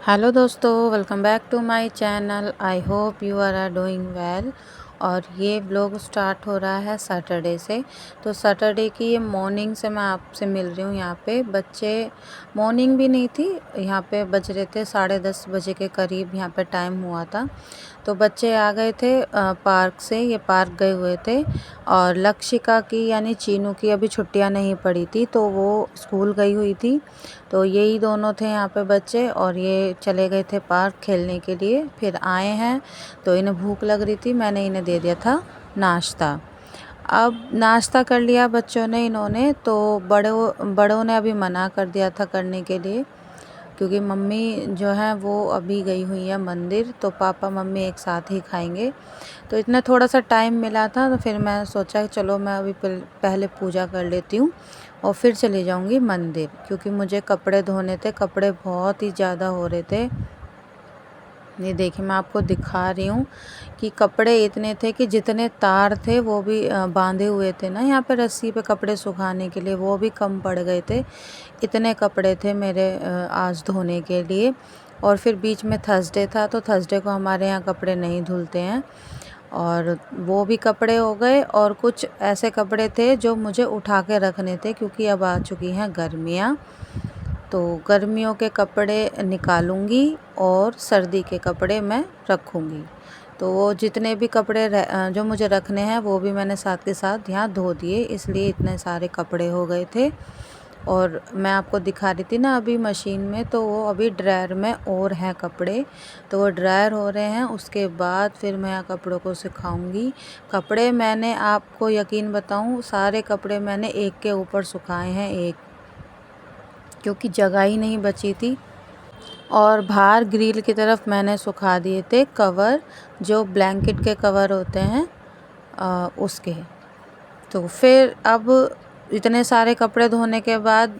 Hello दोस्तों, welcome back to my channel. I hope you are doing well. और ये vlog start हो रहा है सैटरडे से। तो सैटरडे की ये मॉर्निंग से मैं आपसे मिल रही हूँ। यहाँ पे बच्चे, मॉर्निंग भी नहीं थी, यहाँ पे बज रहे थे 10:30 बजे के करीब यहाँ पे टाइम हुआ था। तो बच्चे आ गए थे पार्क से, ये पार्क गए हुए थे। और लक्षिका की यानी चीनू की अभी छुट्टियां नहीं पड़ी थी, तो वो स्कूल गई हुई थी। तो यही दोनों थे यहाँ पे बच्चे, और ये चले गए थे पार्क खेलने के लिए। फिर आए हैं तो इन्हें भूख लग रही थी, मैंने इन्हें दे दिया था नाश्ता। अब नाश्ता कर लिया बच्चों ने, इन्होंने तो बड़ों ने अभी मना कर दिया था करने के लिए, क्योंकि मम्मी जो है वो अभी गई हुई है मंदिर, तो पापा मम्मी एक साथ ही खाएंगे। तो इतना थोड़ा सा टाइम मिला था, तो फिर मैं सोचा कि चलो मैं अभी पहले पूजा कर लेती हूँ और फिर चली जाऊँगी मंदिर, क्योंकि मुझे कपड़े धोने थे। कपड़े बहुत ही ज़्यादा हो रहे थे। ये देखिए, मैं आपको दिखा रही हूँ कि कपड़े इतने थे कि जितने तार थे वो भी बांधे हुए थे ना यहाँ पे रस्सी पे कपड़े सुखाने के लिए, वो भी कम पड़ गए थे। इतने कपड़े थे मेरे आज धोने के लिए। और फिर बीच में थर्सडे था, तो थर्सडे को हमारे यहाँ कपड़े नहीं धुलते हैं, और वो भी कपड़े हो गए। और कुछ ऐसे कपड़े थे जो मुझे उठा के रखने थे, क्योंकि अब आ चुकी हैं गर्मियाँ। तो गर्मियों के कपड़े निकालूंगी और सर्दी के कपड़े मैं रखूंगी। तो वो जितने भी कपड़े जो मुझे रखने हैं वो भी मैंने साथ के साथ यहाँ धो दिए, इसलिए इतने सारे कपड़े हो गए थे। और मैं आपको दिखा रही थी ना अभी मशीन में, तो वो अभी ड्रायर में और हैं कपड़े, तो वो ड्रायर हो रहे हैं। उसके बाद फिर मैं यहाँ कपड़ों को सुखाऊंगी। कपड़े मैंने, आपको यकीन बताऊं, सारे कपड़े मैंने एक के ऊपर सुखाए हैं एक, क्योंकि जगह ही नहीं बची थी। और बाहर ग्रिल की तरफ मैंने सुखा दिए थे कवर, जो ब्लैंकेट के कवर होते हैं उसके। तो फिर अब इतने सारे कपड़े धोने के बाद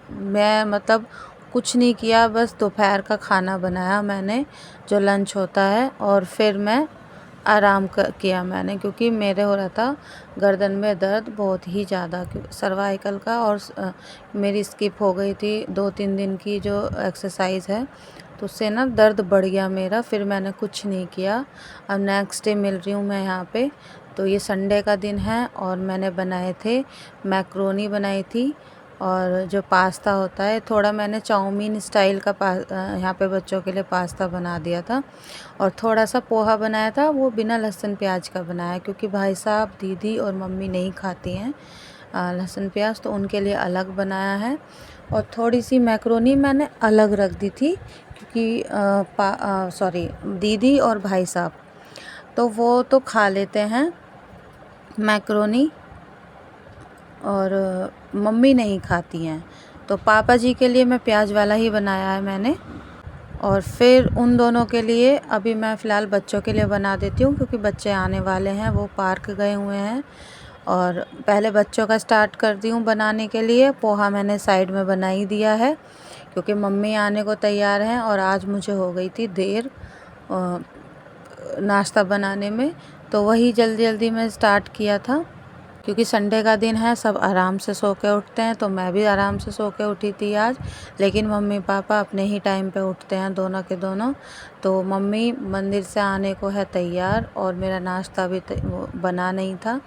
मैं मतलब कुछ नहीं किया, बस दोपहर का खाना बनाया मैंने, जो लंच होता है। और फिर मैं आराम किया मैंने, क्योंकि मेरे हो रहा था गर्दन में दर्द बहुत ही ज़्यादा, सर्वाइकल का। और मेरी स्किप हो गई थी 2-3 दिन की जो एक्सरसाइज है, तो उससे ना दर्द बढ़ गया मेरा। फिर मैंने कुछ नहीं किया। अब नेक्स्ट डे मिल रही हूँ मैं यहाँ पे। तो ये संडे का दिन है, और मैंने बनाए थे मैक्रोनी बनाई थी, और जो पास्ता होता है, थोड़ा मैंने चाउमीन स्टाइल का यहाँ पे बच्चों के लिए पास्ता बना दिया था। और थोड़ा सा पोहा बनाया था, वो बिना लहसुन प्याज का बनाया, क्योंकि भाई साहब, दीदी और मम्मी नहीं खाती हैं लहसुन प्याज, तो उनके लिए अलग बनाया है। और थोड़ी सी मैक्रोनी मैंने अलग रख दी थी, क्योंकि सॉरी, दीदी और भाई साहब तो वो तो खा लेते हैं मैक्रोनी, और मम्मी नहीं खाती हैं। तो पापा जी के लिए मैं प्याज वाला ही बनाया है मैंने। और फिर उन दोनों के लिए अभी मैं फ़िलहाल बच्चों के लिए बना देती हूँ, क्योंकि बच्चे आने वाले हैं, वो पार्क गए हुए हैं। और पहले बच्चों का स्टार्ट कर दी हूँ बनाने के लिए। पोहा मैंने साइड में बना ही दिया है, क्योंकि मम्मी आने को तैयार हैं, और आज मुझे हो गई थी देर नाश्ता बनाने में, तो वही जल्दी जल्दी में स्टार्ट किया था। क्योंकि संडे का दिन है, सब आराम से सो के उठते हैं, तो मैं भी आराम से सो के उठी थी आज। लेकिन मम्मी पापा अपने ही टाइम पे उठते हैं, दोनों के दोनों। तो मम्मी मंदिर से आने को है तैयार, और मेरा नाश्ता भी वो बना नहीं था,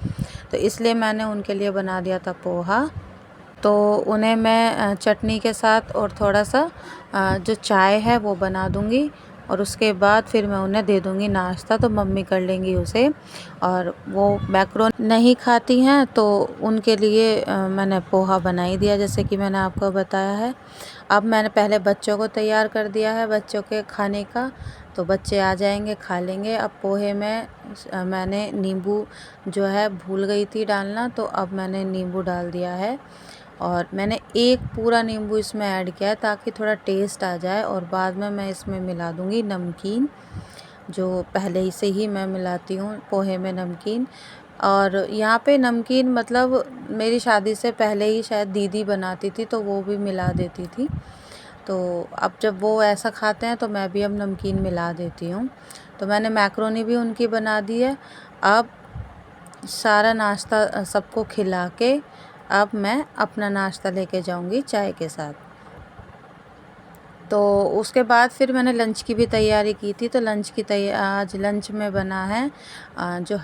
तो इसलिए मैंने उनके लिए बना दिया था पोहा। तो उन्हें मैं चटनी के साथ और थोड़ा सा जो चाय है वो बना दूँगी, और उसके बाद फिर मैं उन्हें दे दूँगी नाश्ता, तो मम्मी कर लेंगी उसे। और वो मैक्रोनी नहीं खाती हैं, तो उनके लिए मैंने पोहा बना ही दिया, जैसे कि मैंने आपको बताया है। अब मैंने पहले बच्चों को तैयार कर दिया है, बच्चों के खाने का, तो बच्चे आ जाएंगे, खा लेंगे। अब पोहे में मैंने नींबू जो है भूल गई थी डालना, तो अब मैंने नींबू डाल दिया है। और मैंने एक पूरा नींबू इसमें ऐड किया है, ताकि थोड़ा टेस्ट आ जाए। और बाद में मैं इसमें मिला दूँगी नमकीन, जो पहले ही से ही मैं मिलाती हूँ पोहे में नमकीन। और यहाँ पे नमकीन मतलब मेरी शादी से पहले ही शायद दीदी बनाती थी, तो वो भी मिला देती थी। तो अब जब वो ऐसा खाते हैं, तो मैं भी अब नमकीन मिला देती हूँ। तो मैंने मैक्रोनी भी उनकी बना दी है। अब सारा नाश्ता सबको खिला के अब मैं अपना नाश्ता लेके जाऊंगी चाय के साथ। तो उसके बाद फिर मैंने लंच की भी तैयारी की थी। तो आज लंच में बना है जो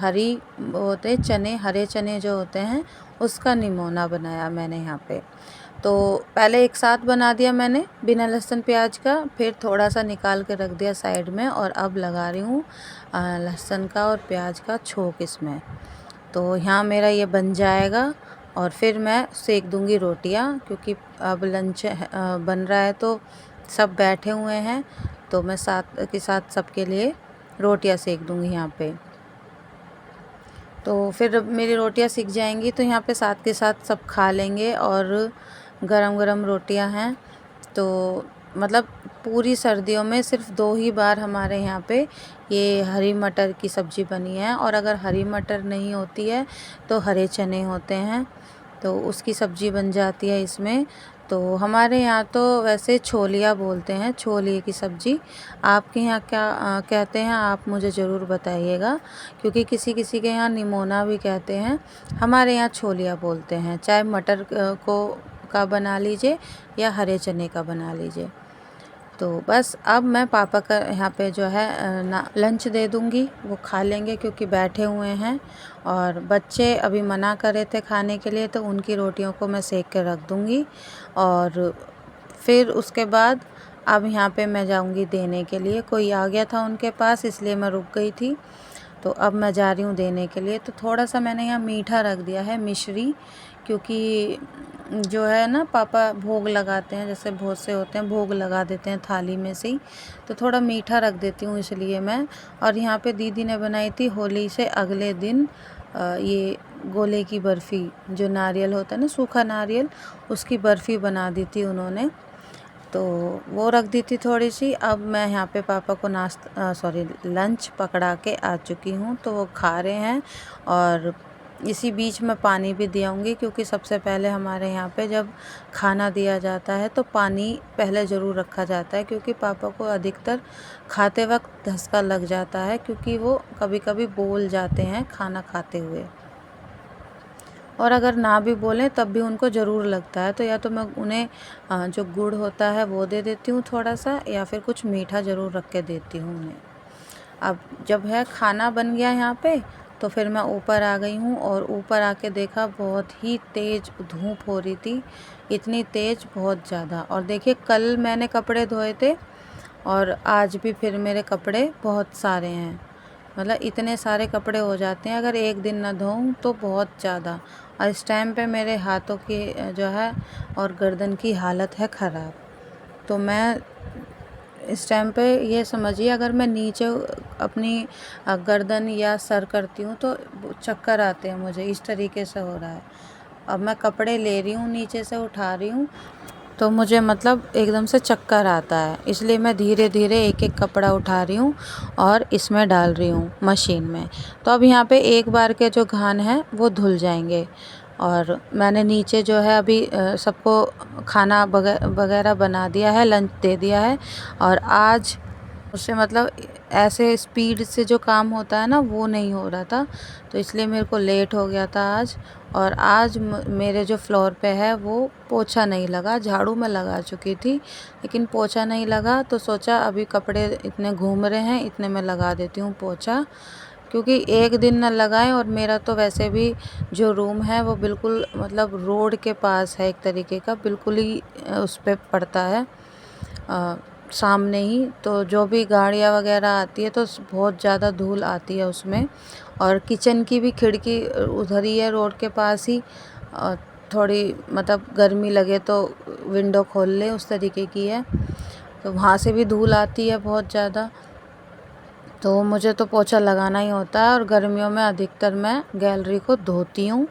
होते चने, हरे चने जो होते हैं, उसका निमोना बनाया मैंने यहाँ पे। तो पहले एक साथ बना दिया मैंने बिना लहसुन प्याज का, फिर थोड़ा सा निकाल के रख दिया साइड में, और अब लगा रही हूँ लहसुन का और प्याज का छोंक इसमें। तो यहाँ मेरा ये बन जाएगा और फिर मैं सेक दूँगी रोटियाँ, क्योंकि अब लंच बन रहा है तो सब बैठे हुए हैं, तो मैं साथ के साथ सबके लिए रोटियाँ सेक दूँगी यहाँ पे। तो फिर मेरी रोटियाँ सिक जाएंगी तो यहाँ पे साथ के साथ सब खा लेंगे। और गरम गरम रोटियाँ हैं, तो मतलब पूरी सर्दियों में सिर्फ 2 ही बार हमारे यहाँ पे ये हरी मटर की सब्ज़ी बनी है। और अगर हरी मटर नहीं होती है तो हरे चने होते हैं, तो उसकी सब्ज़ी बन जाती है इसमें। तो हमारे यहाँ तो वैसे छोलिया बोलते हैं, छोलिए की सब्ज़ी। आपके यहाँ क्या कहते हैं, आप मुझे ज़रूर बताइएगा, क्योंकि किसी किसी के यहाँ निमोना भी कहते हैं। हमारे यहाँ छोलिया बोलते हैं, चाहे मटर का बना लीजिए या हरे चने का बना लीजिए। तो बस अब मैं पापा का यहाँ पे जो है लंच दे दूँगी, वो खा लेंगे क्योंकि बैठे हुए हैं। और बच्चे अभी मना कर रहे थे खाने के लिए, तो उनकी रोटियों को मैं सेक के रख दूँगी। और फिर उसके बाद अब यहाँ पे मैं जाऊँगी देने के लिए, कोई आ गया था उनके पास, इसलिए मैं रुक गई थी। तो अब मैं जा रही हूँ देने के लिए। तो थोड़ा सा मैंने यहाँ मीठा रख दिया है, मिश्री, क्योंकि जो है ना पापा भोग लगाते हैं, जैसे बहुत से होते हैं भोग लगा देते हैं थाली में से ही, तो थोड़ा मीठा रख देती हूँ इसलिए मैं। और यहाँ पे दीदी ने बनाई थी होली से अगले दिन ये गोले की बर्फ़ी, जो नारियल होता है ना, सूखा नारियल, उसकी बर्फ़ी बना दी थी उन्होंने, तो वो रख दी थी थोड़ी सी। अब मैं यहाँ पे पापा को लंच पकड़ा के आ चुकी हूँ, तो वो खा रहे हैं। और इसी बीच में पानी भी दियाऊँगी, क्योंकि सबसे पहले हमारे यहाँ पे जब खाना दिया जाता है तो पानी पहले ज़रूर रखा जाता है, क्योंकि पापा को अधिकतर खाते वक्त धक्का लग जाता है, क्योंकि वो कभी कभी बोल जाते हैं खाना खाते हुए, और अगर ना भी बोलें तब भी उनको ज़रूर लगता है। तो या तो मैं उन्हें जो गुड़ होता है वो दे देती हूँ थोड़ा सा, या फिर कुछ मीठा ज़रूर रख के देती हूँ उन्हें। अब जब है खाना बन गया यहाँ पे, तो फिर मैं ऊपर आ गई हूँ, और ऊपर आके देखा बहुत ही तेज़ धूप हो रही थी, इतनी तेज़, बहुत ज़्यादा। और देखिए कल मैंने कपड़े धोए थे और आज भी फिर मेरे कपड़े बहुत सारे हैं, मतलब इतने सारे कपड़े हो जाते हैं अगर एक दिन ना धोऊं तो, बहुत ज़्यादा। और इस टाइम पे मेरे हाथों की जो है और गर्दन की हालत है ख़राब। तो मैं इस टाइम पे ये समझिए, अगर मैं नीचे अपनी गर्दन या सर करती हूँ तो चक्कर आते हैं मुझे, इस तरीके से हो रहा है। अब मैं कपड़े ले रही हूँ, नीचे से उठा रही हूँ, तो मुझे मतलब एकदम से चक्कर आता है, इसलिए मैं धीरे धीरे एक एक कपड़ा उठा रही हूँ और इसमें डाल रही हूँ मशीन में। तो अब यहाँ पे एक बार के जो घान है वो धुल जाएंगे। और मैंने नीचे जो है अभी सबको खाना वगैरह बना दिया है, लंच दे दिया है। और आज उससे मतलब ऐसे स्पीड से जो काम होता है ना, वो नहीं हो रहा था, तो इसलिए मेरे को लेट हो गया था आज। और आज मेरे जो फ्लोर पे है वो पोछा नहीं लगा, झाड़ू मैं लगा चुकी थी लेकिन पोछा नहीं लगा, तो सोचा अभी कपड़े इतने घूम रहे हैं, इतने में लगा देती हूँ पोछा, क्योंकि एक दिन ना लगाएं। और मेरा तो वैसे भी जो रूम है वो बिल्कुल मतलब रोड के पास है, एक तरीके का बिल्कुल ही उस पर पड़ता है सामने ही, तो जो भी गाड़ियाँ वगैरह आती है तो बहुत ज़्यादा धूल आती है उसमें। और किचन की भी खिड़की उधर ही है रोड के पास ही, थोड़ी मतलब गर्मी लगे तो विंडो खोल ले, उस तरीके की है, तो वहाँ से भी धूल आती है बहुत ज़्यादा। तो मुझे तो पोछा लगाना ही होता है, और गर्मियों में अधिकतर मैं गैलरी को धोती हूँ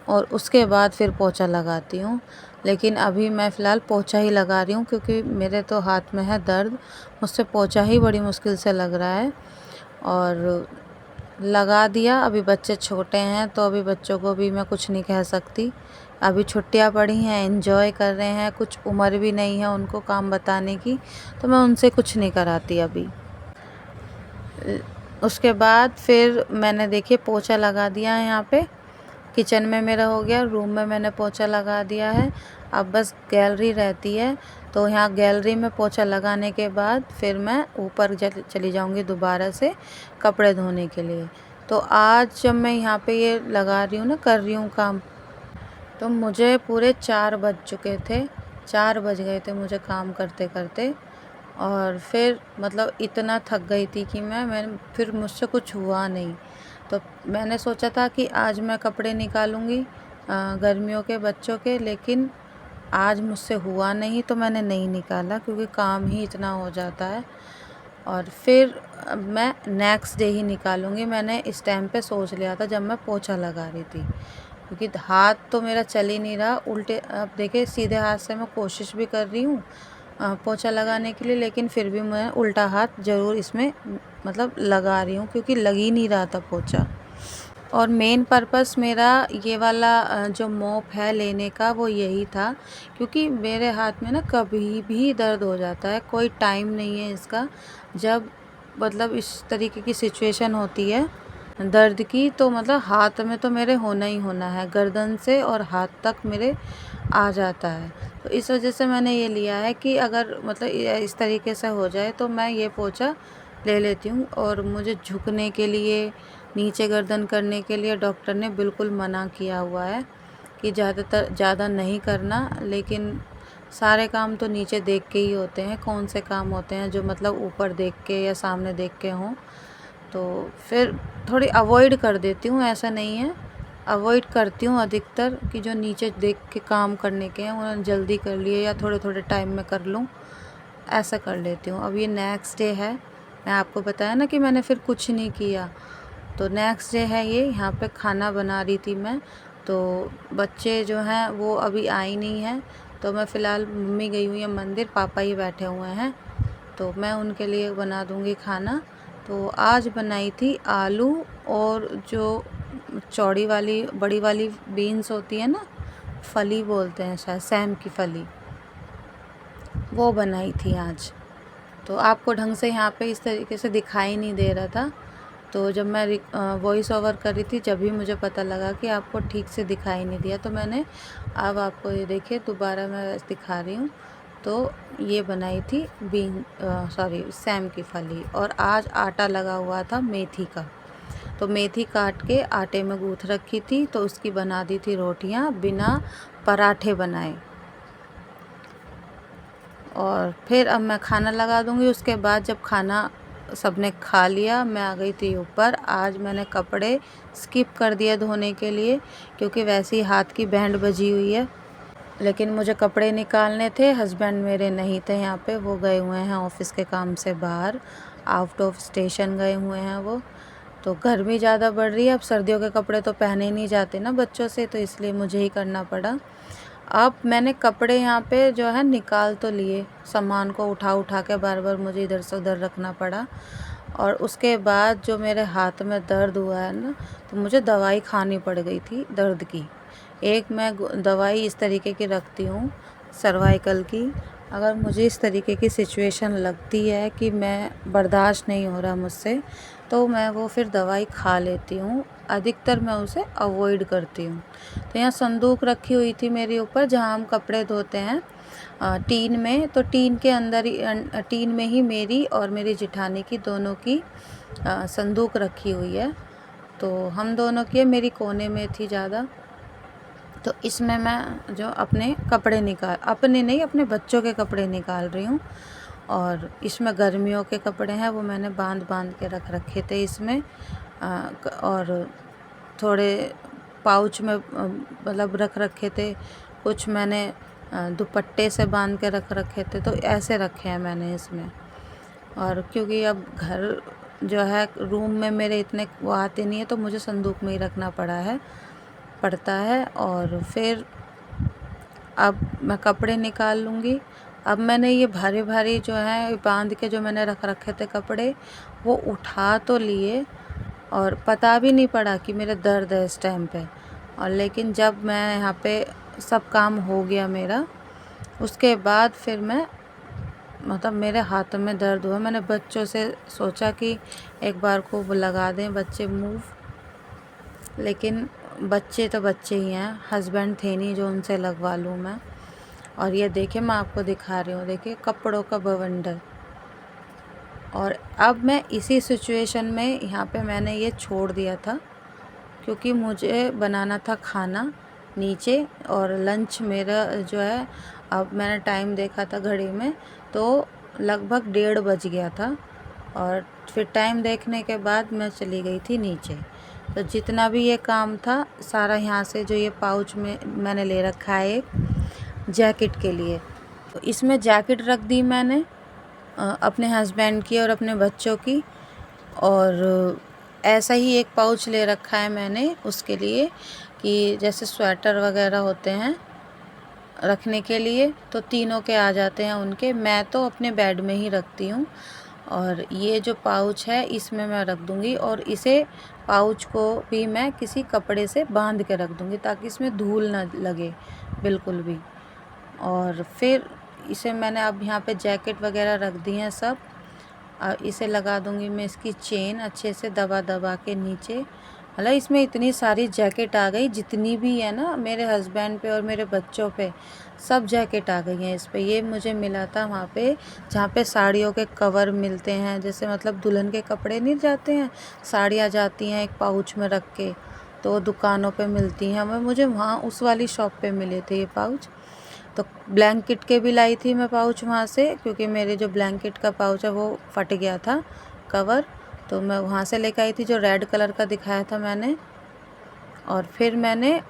और उसके बाद फिर पोछा लगाती हूँ। लेकिन अभी मैं फ़िलहाल पोछा ही लगा रही हूँ, क्योंकि मेरे तो हाथ में है दर्द, मुझसे पोछा ही बड़ी मुश्किल से लग रहा है। और लगा दिया, अभी बच्चे छोटे हैं तो अभी बच्चों को भी मैं कुछ नहीं कह सकती, अभी छुट्टियां पड़ी हैं, एंजॉय कर रहे हैं, कुछ उम्र भी नहीं है उनको काम बताने की, तो मैं उनसे कुछ नहीं कराती अभी। उसके बाद फिर मैंने देखिए पोछा लगा दिया है यहाँ पे, किचन में मेरा हो गया, रूम में मैंने पोछा लगा दिया है। अब बस गैलरी रहती है, तो यहाँ गैलरी में पोछा लगाने के बाद फिर मैं ऊपर चली जाऊँगी दोबारा से कपड़े धोने के लिए। तो आज जब मैं यहाँ पे ये लगा रही हूँ ना, कर रही हूँ काम, तो मुझे पूरे 4 बज चुके थे, 4 बज गए थे मुझे काम करते करते। और फिर मतलब इतना थक गई थी कि मैं फिर मुझसे कुछ हुआ नहीं। तो मैंने सोचा था कि आज मैं कपड़े निकालूंगी गर्मियों के बच्चों के, लेकिन आज मुझसे हुआ नहीं, तो मैंने नहीं निकाला क्योंकि काम ही इतना हो जाता है। और फिर मैं नेक्स्ट डे ही निकालूंगी, मैंने इस टाइम पे सोच लिया था जब मैं पोछा लगा रही थी, क्योंकि हाथ तो मेरा चल ही नहीं रहा उल्टे। अब देखिए सीधे हाथ से मैं कोशिश भी कर रही हूँ पोछा लगाने के लिए, लेकिन फिर भी मैं उल्टा हाथ ज़रूर इसमें मतलब लगा रही हूँ, क्योंकि लग ही नहीं रहा था पोछा। और मेन पर्पस मेरा ये वाला जो मॉप है लेने का वो यही था, क्योंकि मेरे हाथ में ना कभी भी दर्द हो जाता है, कोई टाइम नहीं है इसका। जब मतलब इस तरीके की सिचुएशन होती है दर्द की, तो मतलब हाथ में तो मेरे होना ही होना है, गर्दन से और हाथ तक मेरे आ जाता है। तो इस वजह से मैंने ये लिया है कि अगर मतलब इस तरीके से हो जाए तो मैं ये पोछा ले लेती हूँ। और मुझे झुकने के लिए, नीचे गर्दन करने के लिए डॉक्टर ने बिल्कुल मना किया हुआ है कि ज़्यादा नहीं करना, लेकिन सारे काम तो नीचे देख के ही होते हैं। कौन से काम होते हैं जो मतलब ऊपर देख के या सामने देख के हों, तो फिर थोड़ी अवॉइड कर देती हूँ। ऐसा नहीं है, अवॉइड करती हूँ अधिकतर कि जो नीचे देख के काम करने के हैं उन्हें जल्दी कर लिए या थोड़े थोड़े टाइम में कर लूँ, ऐसा कर लेती हूँ। अब ये नेक्स्ट डे है, मैं आपको बताया ना कि मैंने फिर कुछ नहीं किया। तो नेक्स्ट डे है ये, यहाँ पे खाना बना रही थी मैं। तो बच्चे जो हैं वो अभी आई नहीं हैं, तो मैं फ़िलहाल, मम्मी गई हुई है मंदिर, पापा ही बैठे हुए हैं, तो मैं उनके लिए बना दूँगी खाना। तो आज बनाई थी आलू और जो चौड़ी वाली बड़ी वाली बीन्स होती है ना, फली बोलते हैं शायद, सैम की फली, वो बनाई थी आज। तो आपको ढंग से यहाँ पे इस तरीके से दिखाई नहीं दे रहा था, तो जब मैं वॉइस ओवर कर रही थी जब भी मुझे पता लगा कि आपको ठीक से दिखाई नहीं दिया, तो मैंने अब आपको ये देखिए दोबारा मैं दिखा रही हूँ। तो ये बनाई थी सैम की फली। और आज आटा लगा हुआ था मेथी का, तो मेथी काट के आटे में गूँथ रखी थी, तो उसकी बना दी थी रोटियां बिना पराठे बनाए। और फिर अब मैं खाना लगा दूंगी। उसके बाद जब खाना सबने खा लिया, मैं आ गई थी ऊपर। आज मैंने कपड़े स्किप कर दिए धोने के लिए, क्योंकि वैसे ही हाथ की बैंड बजी हुई है, लेकिन मुझे कपड़े निकालने थे। हस्बैंड मेरे नहीं थे यहाँ पे, वो गए हुए हैं ऑफिस के काम से बाहर, आउट ऑफ स्टेशन गए हुए हैं वो। तो गर्मी ज़्यादा बढ़ रही है, अब सर्दियों के कपड़े तो पहने ही नहीं जाते ना बच्चों से, तो इसलिए मुझे ही करना पड़ा। अब मैंने कपड़े यहाँ पे जो है निकाल तो लिए, सामान को उठा उठा के बार बार मुझे इधर से उधर रखना पड़ा। और उसके बाद जो मेरे हाथ में दर्द हुआ है ना, तो मुझे दवाई खानी पड़ गई थी दर्द की। एक मैं दवाई इस तरीके की रखती हूँ सर्वाइकल की, अगर मुझे इस तरीके की सिचुएशन लगती है कि मैं बर्दाश्त नहीं हो रहा मुझसे, तो मैं वो फिर दवाई खा लेती हूँ। अधिकतर मैं उसे अवॉइड करती हूँ। तो यहाँ संदूक रखी हुई थी मेरे ऊपर, जहाँ हम कपड़े धोते हैं टीन में, तो टीन के अंदर ही, टीन में ही मेरी और मेरी जिठानी की दोनों की संदूक रखी हुई है। तो हम दोनों की, मेरी कोने में थी ज़्यादा, तो इसमें मैं जो अपने कपड़े अपने नहीं, अपने बच्चों के कपड़े निकाल रही हूँ। और इसमें गर्मियों के कपड़े हैं, वो मैंने बांध बांध के रख रखे थे इसमें। और थोड़े पाउच में मतलब रख रखे थे, कुछ मैंने दुपट्टे से बांध के रख रखे थे, तो ऐसे रखे हैं मैंने इसमें। और क्योंकि अब घर जो है, रूम में मेरे इतने वो आते नहीं है, तो मुझे संदूक में ही रखना पड़ता है। और फिर अब मैं कपड़े निकाल लूँगी। अब मैंने ये भारी भारी जो है बांध के जो मैंने रख रखे थे कपड़े, वो उठा तो लिए, और पता भी नहीं पड़ा कि मेरे दर्द है इस टाइम पे। और लेकिन जब मैं यहाँ पे सब काम हो गया मेरा, उसके बाद फिर मैं मतलब मेरे हाथ में दर्द हुआ। मैंने बच्चों से सोचा कि एक बार को वो लगा दें बच्चे मूव, लेकिन बच्चे तो बच्चे ही हैं, हस्बैंड थे नहीं जो उनसे लगवा लूँ मैं। और ये देखिए मैं आपको दिखा रही हूँ, देखिए कपड़ों का बवंडर। और अब मैं इसी सिचुएशन में यहाँ पे मैंने ये छोड़ दिया था, क्योंकि मुझे बनाना था खाना नीचे, और लंच मेरा जो है, अब मैंने टाइम देखा था घड़ी में तो लगभग 1:30 बज गया था। और फिर टाइम देखने के बाद मैं चली गई थी नीचे। तो जितना भी ये काम था सारा यहाँ से, जो ये पाउच में मैंने ले रखा है एक जैकेट के लिए, तो इसमें जैकेट रख दी मैंने अपने हस्बैंड की और अपने बच्चों की। और ऐसा ही एक पाउच ले रखा है मैंने उसके लिए, कि जैसे स्वेटर वगैरह होते हैं रखने के लिए, तो तीनों के आ जाते हैं उनके। मैं तो अपने बेड में ही रखती हूँ। और ये जो पाउच है इसमें मैं रख दूँगी, और इसे पाउच को भी मैं किसी कपड़े से बांध के रख दूँगी ताकि इसमें धूल ना लगे बिल्कुल भी। और फिर इसे मैंने अब यहाँ पे जैकेट वगैरह रख दी हैं सब। इसे लगा दूँगी मैं इसकी चेन अच्छे से दबा दबा के नीचे। मतलब इसमें इतनी सारी जैकेट आ गई, जितनी भी है ना मेरे हस्बैंड पे और मेरे बच्चों पे, सब जैकेट आ गई हैं इस पे। ये मुझे मिला था वहाँ पे जहाँ पे साड़ियों के कवर मिलते हैं, जैसे मतलब दुल्हन के कपड़े नहीं जाते हैं, साड़ियाँ जाती हैं एक पाउच में रख के, तो दुकानों पे मिलती हैं। मुझे वहाँ उस वाली शॉप पे मिले थे ये पाउच। तो ब्लैंकेट के भी लाई थी मैं पाउच वहाँ से, क्योंकि मेरे जो ब्लैंकेट का पाउच है वो फट गया था कवर, तो मैं वहाँ से लेकर आई थी, जो रेड कलर का दिखाया था मैंने। और फिर मैंने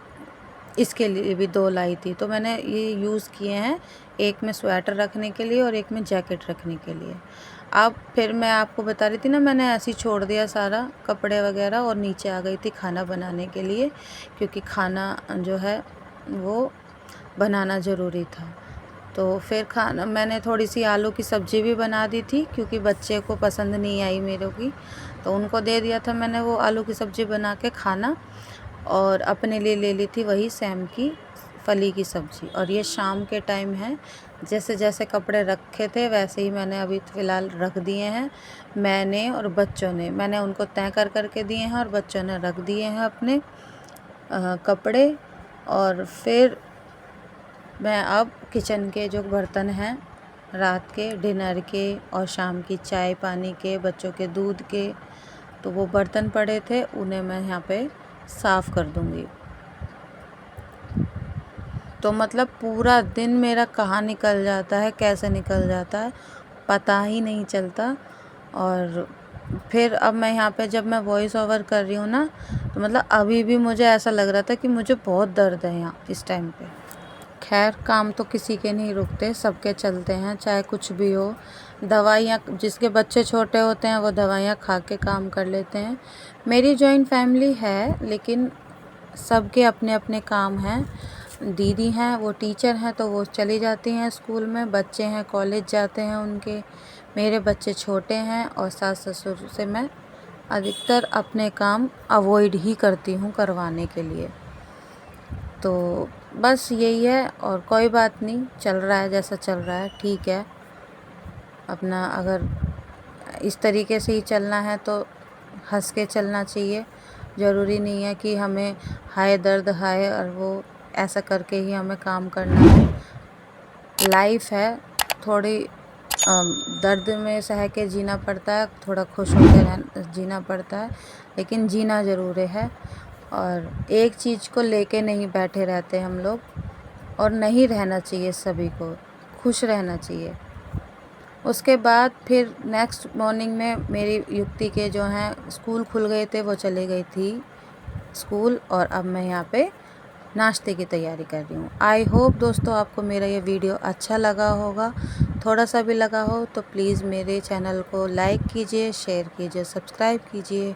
इसके लिए भी 2 लाई थी, तो मैंने ये यूज़ किए हैं, एक में स्वेटर रखने के लिए और एक में जैकेट रखने के लिए। अब फिर मैं आपको बता रही थी ना, मैंने ऐसे ही छोड़ दिया सारा कपड़े वगैरह और नीचे आ गई थी खाना बनाने के लिए, क्योंकि खाना जो है वो बनाना ज़रूरी था। तो फिर खाना मैंने थोड़ी सी आलू की सब्ज़ी भी बना दी थी, क्योंकि बच्चे को पसंद नहीं आई मेरे की, तो उनको दे दिया था मैंने वो आलू की सब्ज़ी बना के खाना। और अपने लिए ले ली थी वही सेम की फली की सब्ज़ी। और ये शाम के टाइम है, जैसे जैसे कपड़े रखे थे वैसे ही मैंने अभी फ़िलहाल रख दिए हैं, मैंने और बच्चों ने। मैंने उनको तय कर के दिए हैं और बच्चों ने रख दिए हैं अपने कपड़े। और फिर मैं अब किचन के जो बर्तन हैं रात के डिनर के और शाम की चाय पानी के, बच्चों के दूध के, तो वो बर्तन पड़े थे, उन्हें मैं यहाँ पे साफ़ कर दूँगी। तो मतलब पूरा दिन मेरा कहाँ निकल जाता है, कैसे निकल जाता है पता ही नहीं चलता। और फिर अब मैं यहाँ पे जब मैं वॉइस ओवर कर रही हूँ ना, तो मतलब अभी भी मुझे ऐसा लग रहा था कि मुझे बहुत दर्द है यहाँ इस टाइम पे। खैर काम तो किसी के नहीं रुकते, सबके चलते हैं, चाहे कुछ भी हो। दवाइयाँ, जिसके बच्चे छोटे होते हैं वो दवाइयाँ खा के काम कर लेते हैं। मेरी जॉइंट फैमिली है, लेकिन सबके अपने अपने काम हैं। दीदी हैं वो टीचर हैं, तो वो चली जाती हैं स्कूल में, बच्चे हैं कॉलेज जाते हैं उनके, मेरे बच्चे छोटे हैं। और सास ससुर से मैं अधिकतर अपने काम अवॉइड ही करती हूँ करवाने के लिए। तो बस यही है, और कोई बात नहीं, चल रहा है जैसा चल रहा है, ठीक है। अपना अगर इस तरीके से ही चलना है तो हंस के चलना चाहिए। ज़रूरी नहीं है कि हमें हाय दर्द हाय और वो ऐसा करके ही हमें काम करना है। लाइफ है, थोड़ी दर्द में सह के जीना पड़ता है, थोड़ा खुश होकर जीना पड़ता है, लेकिन जीना ज़रूर है। और एक चीज़ को लेके नहीं बैठे रहते हम लोग, और नहीं रहना चाहिए, सभी को खुश रहना चाहिए। उसके बाद फिर नेक्स्ट मॉर्निंग में मेरी युक्ति के जो हैं स्कूल खुल गए थे, वो चली गई थी स्कूल, और अब मैं यहाँ पे नाश्ते की तैयारी कर रही हूँ। आई होप दोस्तों आपको मेरा ये वीडियो अच्छा लगा होगा। थोड़ा सा भी लगा हो तो प्लीज़ मेरे चैनल को लाइक कीजिए, शेयर कीजिए, सब्सक्राइब कीजिए।